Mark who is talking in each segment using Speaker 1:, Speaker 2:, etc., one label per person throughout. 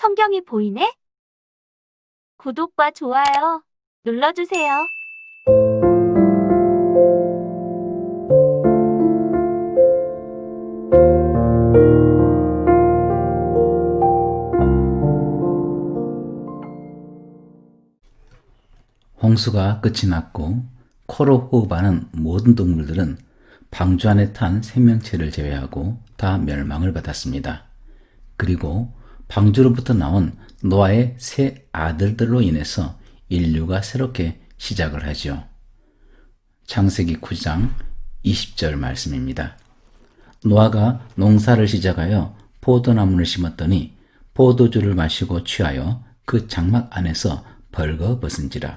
Speaker 1: 성경이 보이네? 구독과 좋아요 눌러주세요.
Speaker 2: 홍수가 끝이 났고 코로 호흡하는 모든 동물들은 방주 안에 탄 생명체를 제외하고 다 멸망을 받았습니다. 그리고 방주로부터 나온 노아의 세 아들들로 인해서 인류가 새롭게 시작을 하죠. 창세기 9장 20절 말씀입니다. 노아가 농사를 시작하여 포도나무를 심었더니 포도주를 마시고 취하여 그 장막 안에서 벌거벗은지라.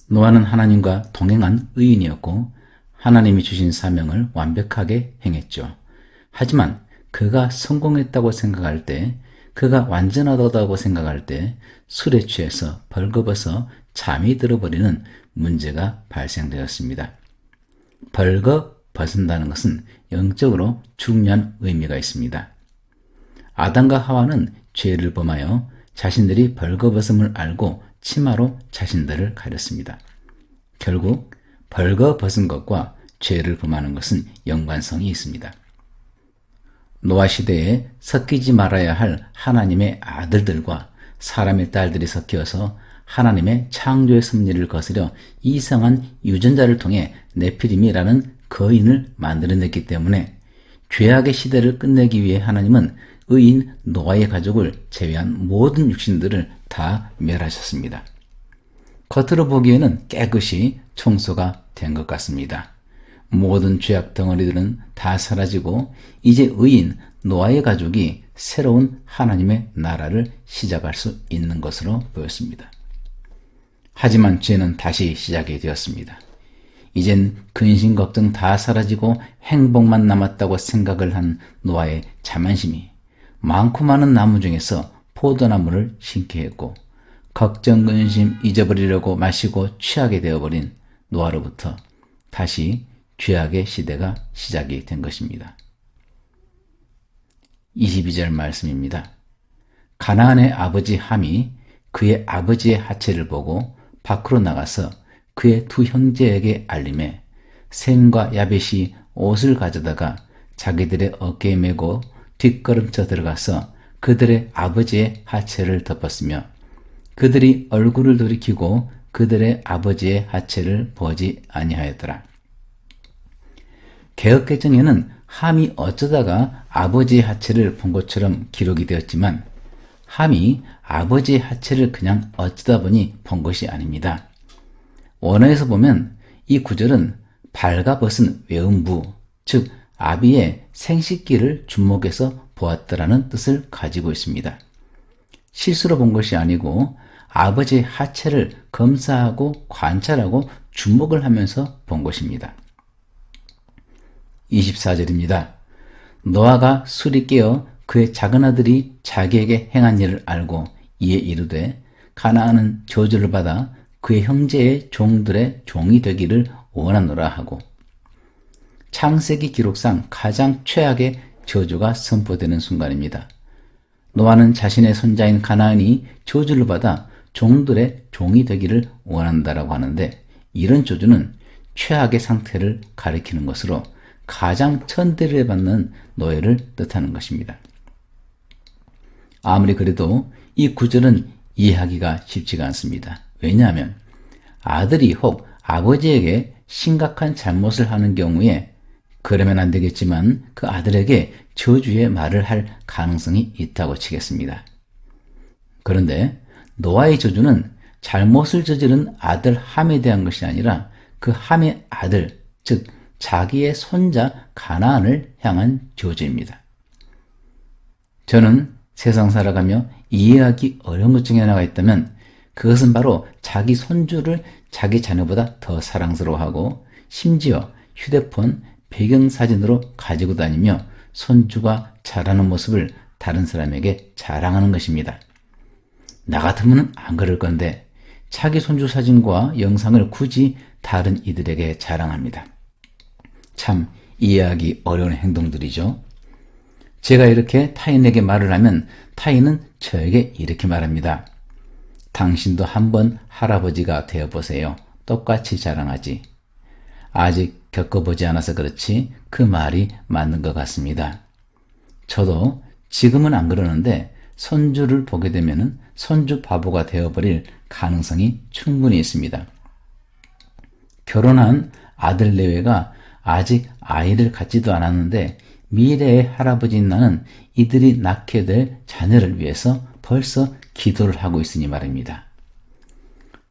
Speaker 2: 노아는 하나님과 동행한 의인이었고 하나님이 주신 사명을 완벽하게 행했죠. 하지만 그가 성공했다고 생각할 때, 그가 완전하다고 생각할 때 술에 취해서 벌거벗어 잠이 들어버리는 문제가 발생되었습니다. 벌거벗은다는 것은 영적으로 중요한 의미가 있습니다. 아담과 하와는 죄를 범하여 자신들이 벌거벗음을 알고 치마로 자신들을 가렸습니다. 결국 벌거벗은 것과 죄를 범하는 것은 연관성이 있습니다. 노아 시대에 섞이지 말아야 할 하나님의 아들들과 사람의 딸들이 섞여서 하나님의 창조의 섭리를 거스려 이상한 유전자를 통해 네피림이라는 거인을 만들어냈기 때문에 죄악의 시대를 끝내기 위해 하나님은 의인 노아의 가족을 제외한 모든 육신들을 다 멸하셨습니다. 겉으로 보기에는 깨끗이 청소가 된 것 같습니다. 모든 죄악 덩어리들은 다 사라지고 이제 의인 노아의 가족이 새로운 하나님의 나라를 시작할 수 있는 것으로 보였습니다. 하지만 죄는 다시 시작이 되었습니다. 이젠 근심 걱정 다 사라지고 행복만 남았다고 생각을 한 노아의 자만심이 많고 많은 나무 중에서 포도나무를 심게 했고 걱정 근심 잊어버리려고 마시고 취하게 되어버린 노아로부터 다시 죄악의 시대가 시작이 된 것입니다. 22절 말씀입니다. 가나안의 아버지 함이 그의 아버지의 하체를 보고 밖으로 나가서 그의 두 형제에게 알림해 셈과 야벳이 옷을 가져다가 자기들의 어깨에 메고 뒷걸음쳐 들어가서 그들의 아버지의 하체를 덮었으며 그들이 얼굴을 돌이키고 그들의 아버지의 하체를 보지 아니하였더라. 개역개정에는 함이 어쩌다가 아버지의 하체를 본 것처럼 기록이 되었지만 함이 아버지의 하체를 그냥 어쩌다 보니 본 것이 아닙니다. 원어에서 보면 이 구절은 발가벗은 외음부, 즉 아비의 생식기를 주목해서 보았다라는 뜻을 가지고 있습니다. 실수로 본 것이 아니고 아버지의 하체를 검사하고 관찰하고 주목을 하면서 본 것입니다. 24절입니다. 노아가 술이 깨어 그의 작은 아들이 자기에게 행한 일을 알고 이에 이르되 가나안은 저주를 받아 그의 형제의 종들의 종이 되기를 원하노라 하고 창세기 기록상 가장 최악의 저주가 선포되는 순간입니다. 노아는 자신의 손자인 가나안이 저주를 받아 종들의 종이 되기를 원한다라고 하는데 이런 저주는 최악의 상태를 가리키는 것으로 가장 천대를 받는 노예를 뜻하는 것입니다. 아무리 그래도 이 구절은 이해하기가 쉽지가 않습니다. 왜냐하면 아들이 혹 아버지에게 심각한 잘못을 하는 경우에 그러면 안 되겠지만 그 아들에게 저주의 말을 할 가능성이 있다고 치겠습니다. 그런데 노아의 저주는 잘못을 저지른 아들 함에 대한 것이 아니라 그 함의 아들, 즉 자기의 손자 가나안을 향한 저주입니다. 저는 세상 살아가며 이해하기 어려운 것 중에 하나가 있다면 그것은 바로 자기 손주를 자기 자녀보다 더 사랑스러워하고 심지어 휴대폰 배경사진으로 가지고 다니며 손주가 자라는 모습을 다른 사람에게 자랑하는 것입니다. 나 같으면 안 그럴 건데 자기 손주 사진과 영상을 굳이 다른 이들에게 자랑합니다. 참 이해하기 어려운 행동들이죠. 제가 이렇게 타인에게 말을 하면 타인은 저에게 이렇게 말합니다. 당신도 한번 할아버지가 되어보세요. 똑같이 자랑하지. 아직 겪어보지 않아서 그렇지 그 말이 맞는 것 같습니다. 저도 지금은 안 그러는데 손주를 보게 되면 손주 바보가 되어버릴 가능성이 충분히 있습니다. 결혼한 아들 내외가 아직 아이를 갖지도 않았는데 미래의 할아버지인 나는 이들이 낳게 될 자녀를 위해서 벌써 기도를 하고 있으니 말입니다.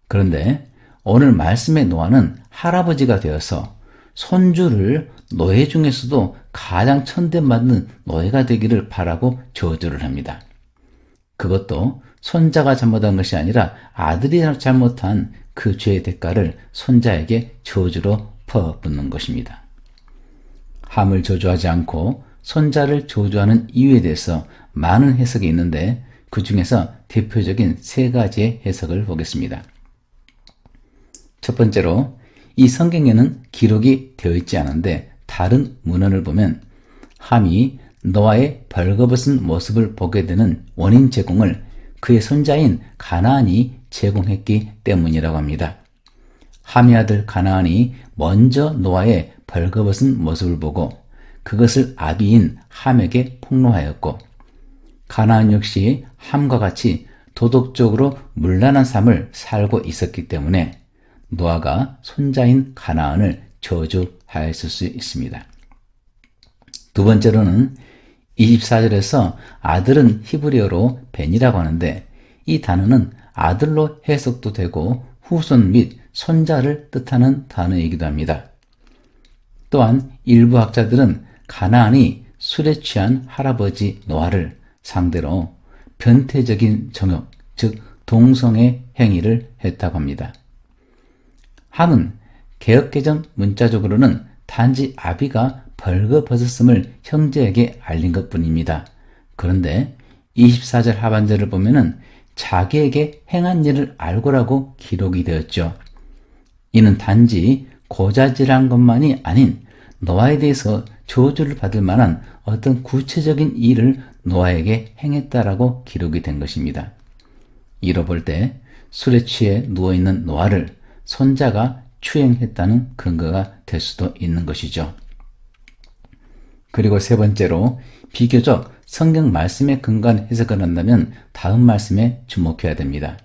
Speaker 2: 그런데 오늘 말씀의 노아는 할아버지가 되어서 손주를 노예 중에서도 가장 천대받는 노예가 되기를 바라고 저주를 합니다. 그것도 손자가 잘못한 것이 아니라 아들이 잘못한 그 죄의 대가를 손자에게 저주로 퍼붓는 것입니다. 함을 저주하지 않고 손자를 저주하는 이유에 대해서 많은 해석이 있는데 그 중에서 대표적인 세 가지의 해석을 보겠습니다. 첫 번째로 이 성경에는 기록이 되어 있지 않은데 다른 문헌을 보면 함이 노아의 벌거벗은 모습을 보게 되는 원인 제공을 그의 손자인 가나안이 제공했기 때문이라고 합니다. 함의 아들 가나안이 먼저 노아의 벌거벗은 모습을 보고 그것을 아비인 함에게 폭로하였고 가나안 역시 함과 같이 도덕적으로 문란한 삶을 살고 있었기 때문에 노아가 손자인 가나안을 저주하였을 수 있습니다. 두 번째로는 24절에서 아들은 히브리어로 벤이라고 하는데 이 단어는 아들로 해석도 되고 후손 및 손자를 뜻하는 단어이기도 합니다. 또한 일부 학자들은 가나안이 술에 취한 할아버지 노아를 상대로 변태적인 정욕, 즉 동성애 행위를 했다고 합니다. 함은 개역개정 문자적으로는 단지 아비가 벌거벗었음을 형제에게 알린 것뿐입니다. 그런데 24절 하반절을 보면은 자기에게 행한 일을 알고라고 기록이 되었죠. 이는 단지 고자질한 것만이 아닌 노아에 대해서 저주를 받을 만한 어떤 구체적인 일을 노아에게 행했다라고 기록이 된 것입니다. 이로 볼 때 술에 취해 누워있는 노아를 손자가 추행했다는 근거가 될 수도 있는 것이죠. 그리고 세 번째로 비교적 성경 말씀에 근거한 해석을 한다면 다음 말씀에 주목해야 됩니다.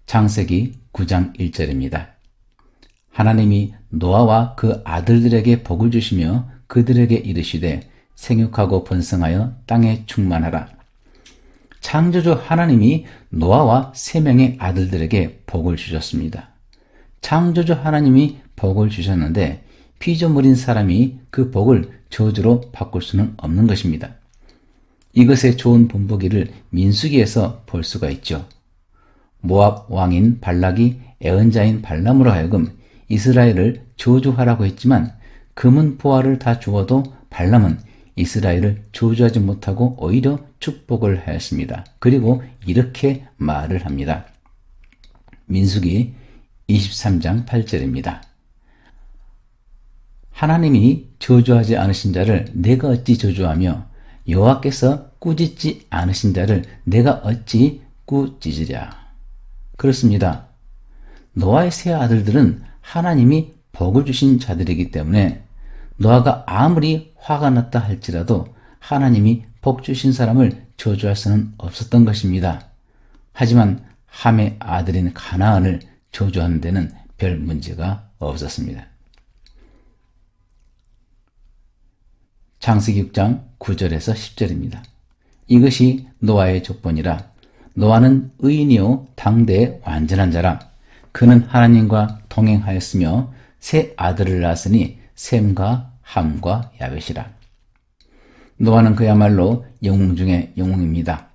Speaker 2: 창세기 9장 1절입니다. 하나님이 노아와 그 아들들에게 복을 주시며 그들에게 이르시되 생육하고 번성하여 땅에 충만하라. 창조주 하나님이 노아와 세 명의 아들들에게 복을 주셨습니다. 창조주 하나님이 복을 주셨는데 피조물인 사람이 그 복을 저주로 바꿀 수는 없는 것입니다. 이것의 좋은 본보기를 민수기에서 볼 수가 있죠. 모압 왕인 발락이 애언자인 발람으로 하여금 이스라엘을 저주하라고 했지만 금은 보화를 다 주어도 발람은 이스라엘을 저주하지 못하고 오히려 축복을 하였습니다. 그리고 이렇게 말을 합니다. 민수기 23장 8절입니다. 하나님이 저주하지 않으신 자를 내가 어찌 저주하며 여호와께서 꾸짖지 않으신 자를 내가 어찌 꾸짖으랴. 그렇습니다. 노아의 세 아들들은 하나님이 복을 주신 자들이기 때문에 노아가 아무리 화가 났다 할지라도 하나님이 복 주신 사람을 저주할 수는 없었던 것입니다. 하지만 함의 아들인 가나안을 저주하는 데는 별 문제가 없었습니다. 창세기 6장 9절에서 10절입니다. 이것이 노아의 족본이라. 노아는 의인이요 당대의 완전한 자라. 그는 하나님과 동행하였으며 세 아들을 낳았으니 셈과 함과 야벳이라. 노아는 그야말로 영웅 중의 영웅입니다.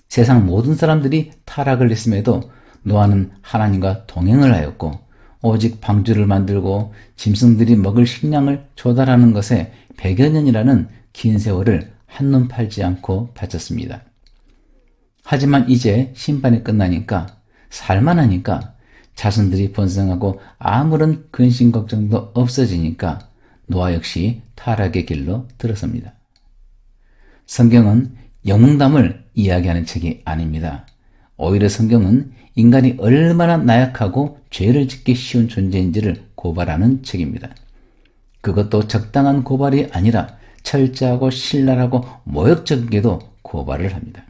Speaker 2: 세상 모든 사람들이 타락을 했음에도 노아는 하나님과 동행을 하였고 오직 방주를 만들고 짐승들이 먹을 식량을 조달하는 것에 100여 년이라는 긴 세월을 한눈 팔지 않고 바쳤습니다. 하지만 이제 심판이 끝나니까 살만하니까 자손들이 번성하고 아무런 근심 걱정도 없어지니까 노아 역시 타락의 길로 들어섭니다. 성경은 영웅담을 이야기하는 책이 아닙니다. 오히려 성경은 인간이 얼마나 나약하고 죄를 짓기 쉬운 존재인지를 고발하는 책입니다. 그것도 적당한 고발이 아니라 철저하고 신랄하고 모욕적이게도 고발을 합니다.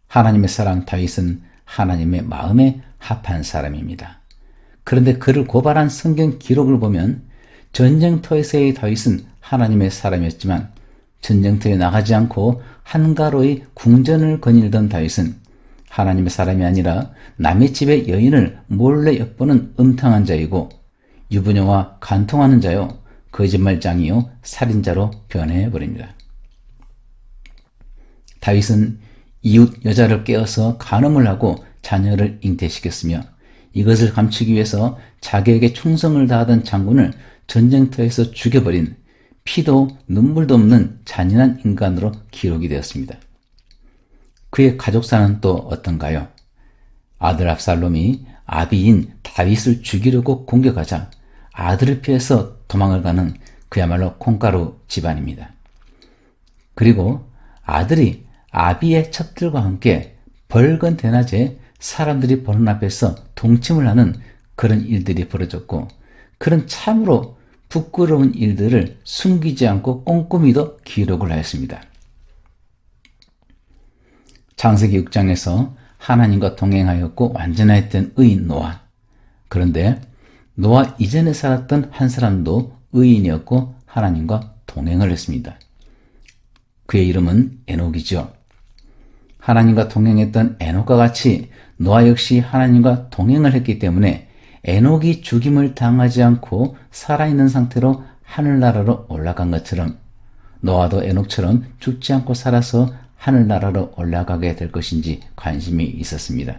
Speaker 2: 하나님의 사랑 다윗은 하나님의 마음에 합한 사람입니다. 그런데 그를 고발한 성경 기록을 보면 전쟁터에서의 다윗은 하나님의 사람이었지만 전쟁터에 나가지 않고 한가로이 궁전을 거닐던 다윗은 하나님의 사람이 아니라 남의 집의 여인을 몰래 엿보는 음탕한 자이고 유부녀와 간통하는 자요, 거짓말장이요, 살인자로 변해버립니다. 다윗은 이웃 여자를 깨어서 간음을 하고 자녀를 잉태시켰으며 이것을 감추기 위해서 자기에게 충성을 다하던 장군을 전쟁터에서 죽여버린 피도 눈물도 없는 잔인한 인간으로 기록이 되었습니다. 그의 가족사는 또 어떤가요? 아들 압살롬이 아비인 다윗을 죽이려고 공격하자 아들을 피해서 도망을 가는 그야말로 콩가루 집안입니다. 그리고 아들이 아비의 첩들과 함께 벌건 대낮에 사람들이 보는 앞에서 동침을 하는 그런 일들이 벌어졌고, 그런 참으로 부끄러운 일들을 숨기지 않고 꼼꼼히도 기록을 하였습니다. 창세기 6장에서 하나님과 동행하였고 완전하였던 의인 노아. 그런데 노아 이전에 살았던 한 사람도 의인이었고 하나님과 동행을 했습니다. 그의 이름은 에녹이죠. 하나님과 동행했던 에녹과 같이 노아 역시 하나님과 동행을 했기 때문에 에녹이 죽임을 당하지 않고 살아있는 상태로 하늘나라로 올라간 것처럼 노아도 에녹처럼 죽지 않고 살아서 하늘나라로 올라가게 될 것인지 관심이 있었습니다.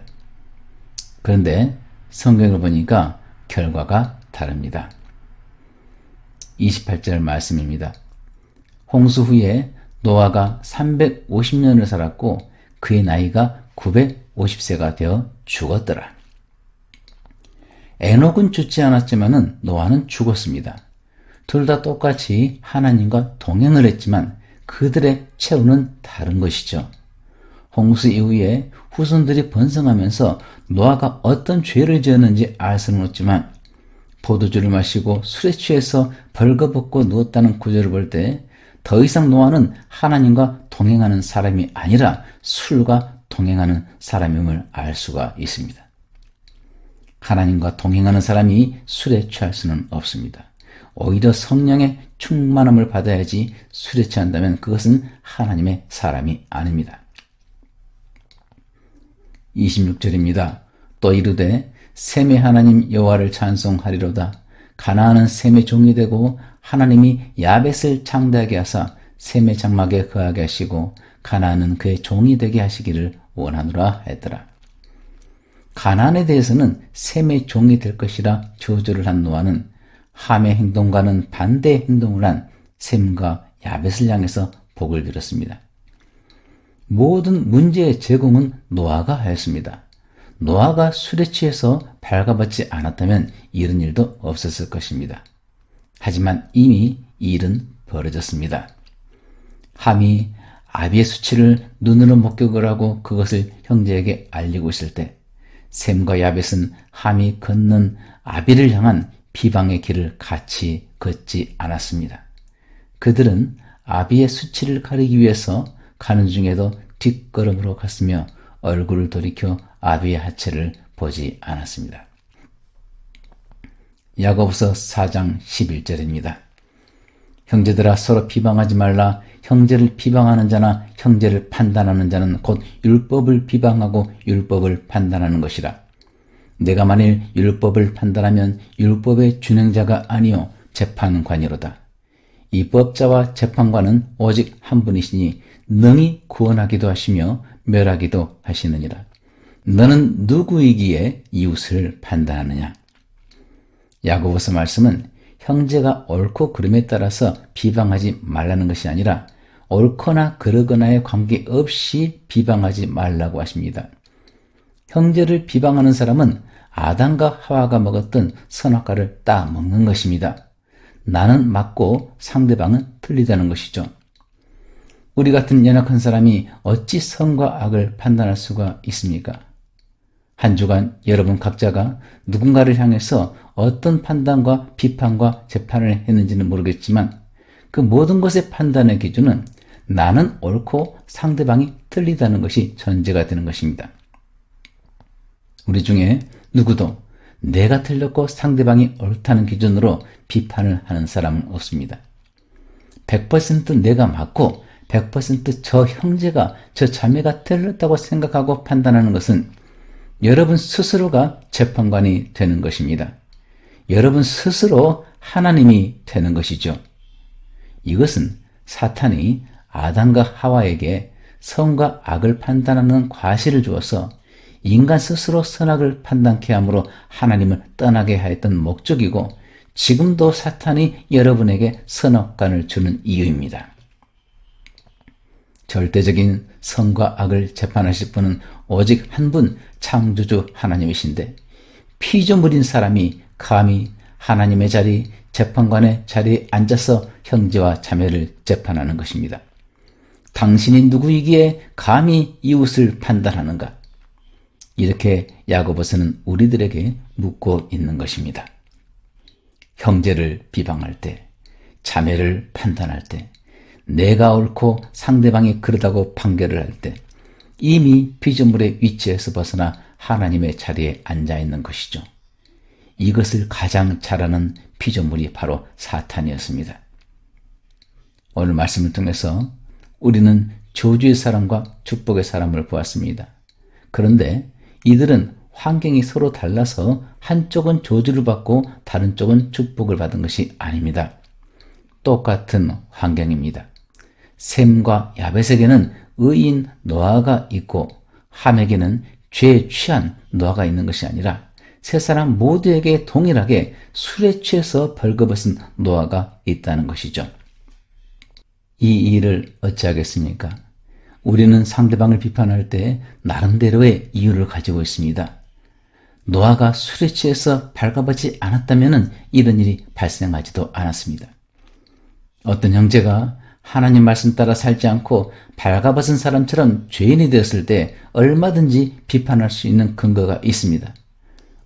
Speaker 2: 그런데 성경을 보니까 결과가 다릅니다. 28절 말씀입니다. 홍수 후에 노아가 350년을 살았고 그의 나이가 950세가 되어 죽었더라. 에녹은 죽지 않았지만 노아는 죽었습니다. 둘 다 똑같이 하나님과 동행을 했지만 그들의 최후는 다른 것이죠. 홍수 이후에 후손들이 번성하면서 노아가 어떤 죄를 지었는지 알 수는 없지만 포도주를 마시고 술에 취해서 벌거벗고 누웠다는 구절을 볼 때 더 이상 노아는 하나님과 동행하는 사람이 아니라 술과 동행하는 사람임을 알 수가 있습니다. 하나님과 동행하는 사람이 술에 취할 수는 없습니다. 오히려 성령의 충만함을 받아야지 술에 취한다면 그것은 하나님의 사람이 아닙니다. 26절입니다. 또 이르되 셈의 하나님 여호와를 찬송하리로다. 가나안은 셈의 종이 되고 하나님이 야벳을 창대하게 하사 셈의 장막에 거하게 하시고 가나안은 그의 종이 되게 하시기를 원하노라 했더라. 가나안에 대해서는 셈의 종이 될 것이라 저주를 한 노아는 함의 행동과는 반대의 행동을 한 셈과 야벳을 향해서 복을 빌었습니다. 모든 문제의 제공은 노아가 하였습니다. 노아가 술에 취해서 발가벗지 않았다면 이런 일도 없었을 것입니다. 하지만 이미 이 일은 벌어졌습니다. 함이 아비의 수치를 눈으로 목격을 하고 그것을 형제에게 알리고 있을 때 셈과 야벳은 함이 걷는 아비를 향한 비방의 길을 같이 걷지 않았습니다. 그들은 아비의 수치를 가리기 위해서 가는 중에도 뒷걸음으로 갔으며 얼굴을 돌이켜 아비의 하체를 보지 않았습니다. 야고보서 4장 11절입니다. 형제들아 서로 비방하지 말라. 형제를 비방하는 자나 형제를 판단하는 자는 곧 율법을 비방하고 율법을 판단하는 것이라. 내가 만일 율법을 판단하면 율법의 준행자가 아니요 재판관이로다. 입법자와 재판관은 오직 한 분이시니 능히 구원하기도 하시며 멸하기도 하시느니라. 너는 누구이기에 이웃을 판단하느냐? 야고보서 말씀은 형제가 옳고 그름에 따라서 비방하지 말라는 것이 아니라 옳거나 그르거나에 관계없이 비방하지 말라고 하십니다. 형제를 비방하는 사람은 아담과 하와가 먹었던 선악과를 따먹는 것입니다. 나는 맞고 상대방은 틀리다는 것이죠. 우리 같은 연약한 사람이 어찌 선과 악을 판단할 수가 있습니까? 한 주간 여러분 각자가 누군가를 향해서 어떤 판단과 비판과 재판을 했는지는 모르겠지만 그 모든 것의 판단의 기준은 나는 옳고 상대방이 틀리다는 것이 전제가 되는 것입니다. 우리 중에 누구도 내가 틀렸고 상대방이 옳다는 기준으로 비판을 하는 사람은 없습니다. 100% 내가 맞고 100% 형제가 자매가 틀렸다고 생각하고 판단하는 것은 여러분 스스로가 재판관이 되는 것입니다. 여러분 스스로 하나님이 되는 것이죠. 이것은 사탄이 아담과 하와에게 선과 악을 판단하는 과실을 주어서 인간 스스로 선악을 판단케 함으로 하나님을 떠나게 하였던 목적이고 지금도 사탄이 여러분에게 선악관을 주는 이유입니다. 절대적인 선과 악을 재판하실 분은 오직 한 분 창조주 하나님이신데 피조물인 사람이 감히 하나님의 자리, 재판관의 자리에 앉아서 형제와 자매를 재판하는 것입니다. 당신이 누구이기에 감히 이웃을 판단하는가? 이렇게 야고보서는 우리들에게 묻고 있는 것입니다. 형제를 비방할 때, 자매를 판단할 때, 내가 옳고 상대방이 그러다고 판결을 할 때 이미 피조물의 위치에서 벗어나 하나님의 자리에 앉아 있는 것이죠. 이것을 가장 잘하는 피조물이 바로 사탄이었습니다. 오늘 말씀을 통해서 우리는 저주의 사람과 축복의 사람을 보았습니다. 그런데 이들은 환경이 서로 달라서 한쪽은 저주를 받고 다른 쪽은 축복을 받은 것이 아닙니다. 똑같은 환경입니다. 셈과 야벳에게는 의인 노아가 있고 함에게는 죄에 취한 노아가 있는 것이 아니라 세 사람 모두에게 동일하게 술에 취해서 벌거벗은 노아가 있다는 것이죠. 이 일을 어찌하겠습니까? 우리는 상대방을 비판할 때 나름대로의 이유를 가지고 있습니다. 노아가 술에 취해서 발가벗지 않았다면 이런 일이 발생하지도 않았습니다. 어떤 형제가 하나님 말씀 따라 살지 않고 발가벗은 사람처럼 죄인이 되었을 때 얼마든지 비판할 수 있는 근거가 있습니다.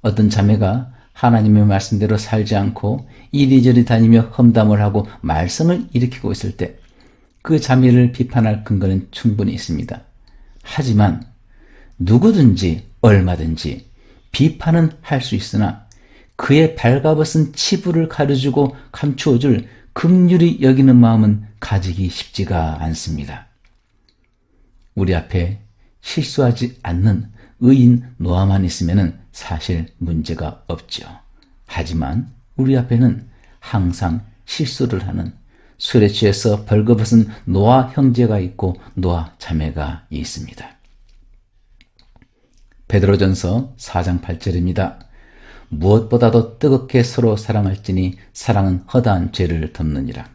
Speaker 2: 어떤 자매가 하나님의 말씀대로 살지 않고 이리저리 다니며 험담을 하고 말썽을 일으키고 있을 때 그 자매를 비판할 근거는 충분히 있습니다. 하지만 누구든지 얼마든지 비판은 할 수 있으나 그의 발가벗은 치부를 가려주고 감추어줄 긍휼히 여기는 마음은 가지기 쉽지가 않습니다. 우리 앞에 실수하지 않는 의인 노아만 있으면 사실 문제가 없죠. 하지만 우리 앞에는 항상 실수를 하는 술에 취해서 벌거벗은 노아 형제가 있고 노아 자매가 있습니다. 베드로전서 4장 8절입니다. 무엇보다도 뜨겁게 서로 사랑할지니 사랑은 허다한 죄를 덮느니라.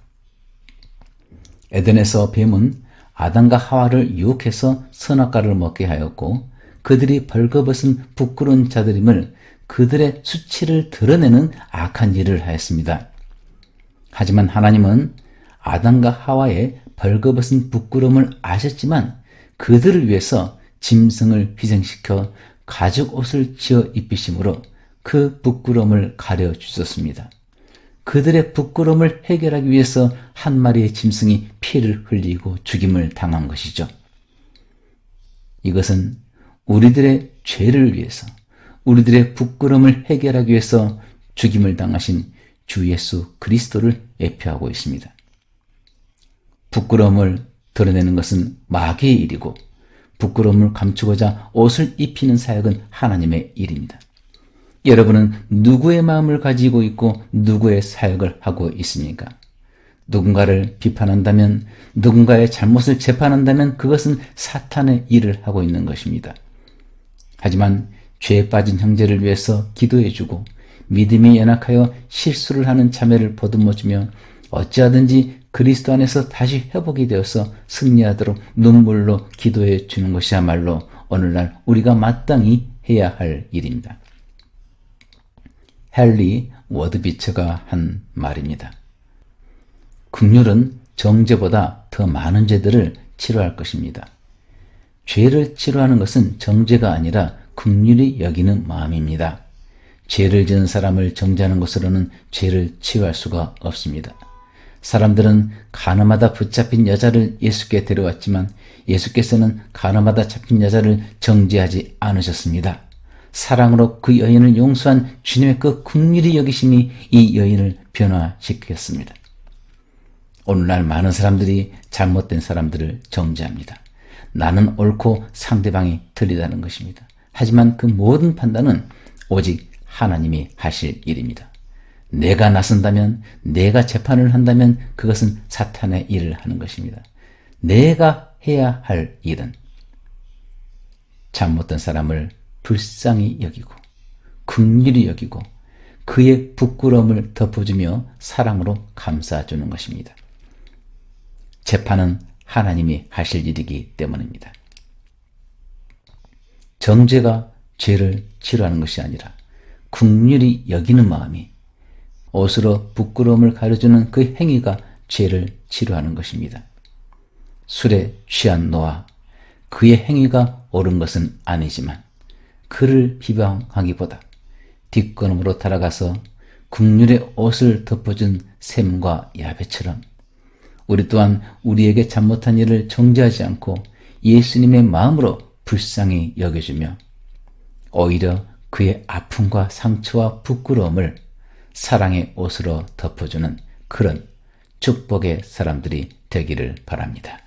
Speaker 2: 에덴에서 뱀은 아담과 하와를 유혹해서 선악과를 먹게 하였고 그들이 벌거벗은 부끄러운 자들임을 그들의 수치를 드러내는 악한 일을 하였습니다. 하지만 하나님은 아담과 하와의 벌거벗은 부끄러움을 아셨지만 그들을 위해서 짐승을 희생시켜 가죽 옷을 지어 입히심으로 그 부끄러움을 가려 주셨습니다. 그들의 부끄러움을 해결하기 위해서 한 마리의 짐승이 피를 흘리고 죽임을 당한 것이죠. 이것은 우리들의 죄를 위해서, 우리들의 부끄러움을 해결하기 위해서 죽임을 당하신 주 예수 그리스도를 예표하고 있습니다. 부끄러움을 드러내는 것은 마귀의 일이고 부끄러움을 감추고자 옷을 입히는 사역은 하나님의 일입니다. 여러분은 누구의 마음을 가지고 있고 누구의 사역을 하고 있습니까? 누군가를 비판한다면, 누군가의 잘못을 재판한다면 그것은 사탄의 일을 하고 있는 것입니다. 하지만 죄에 빠진 형제를 위해서 기도해주고 믿음이 연약하여 실수를 하는 자매를 보듬어주며 어찌하든지 그리스도 안에서 다시 회복이 되어서 승리하도록 눈물로 기도해 주는 것이야말로 오늘날 우리가 마땅히 해야 할 일입니다. 헨리 워드비처가 한 말입니다. 긍휼은 정죄보다 더 많은 죄들을 치료할 것입니다. 죄를 치료하는 것은 정죄가 아니라 긍휼히 여기는 마음입니다. 죄를 지은 사람을 정죄하는 것으로는 죄를 치유할 수가 없습니다. 사람들은 간음하다 붙잡힌 여자를 예수께 데려왔지만 예수께서는 간음하다 잡힌 여자를 정죄하지 않으셨습니다. 사랑으로 그 여인을 용서한 주님의 그 긍휼히 여기심이 이 여인을 변화시켰습니다. 오늘날 많은 사람들이 잘못된 사람들을 정죄합니다. 나는 옳고 상대방이 틀리다는 것입니다. 하지만 그 모든 판단은 오직 하나님이 하실 일입니다. 내가 나선다면, 내가 재판을 한다면 그것은 사탄의 일을 하는 것입니다. 내가 해야 할 일은 잘못된 사람을 불쌍히 여기고 긍휼히 여기고 그의 부끄러움을 덮어주며 사랑으로 감싸주는 것입니다. 재판은 하나님이 하실 일이기 때문입니다. 정죄가 죄를 치료하는 것이 아니라 긍휼히 여기는 마음이 옷으로 부끄러움을 가려주는 그 행위가 죄를 치료하는 것입니다. 술에 취한 노아, 그의 행위가 옳은 것은 아니지만 그를 비방하기보다 뒷걸음으로 달아가서 긍휼의 옷을 덮어준 셈과 야베처럼 우리 또한 우리에게 잘못한 일을 정죄하지 않고 예수님의 마음으로 불쌍히 여겨주며 오히려 그의 아픔과 상처와 부끄러움을 사랑의 옷으로 덮어주는 그런 축복의 사람들이 되기를 바랍니다.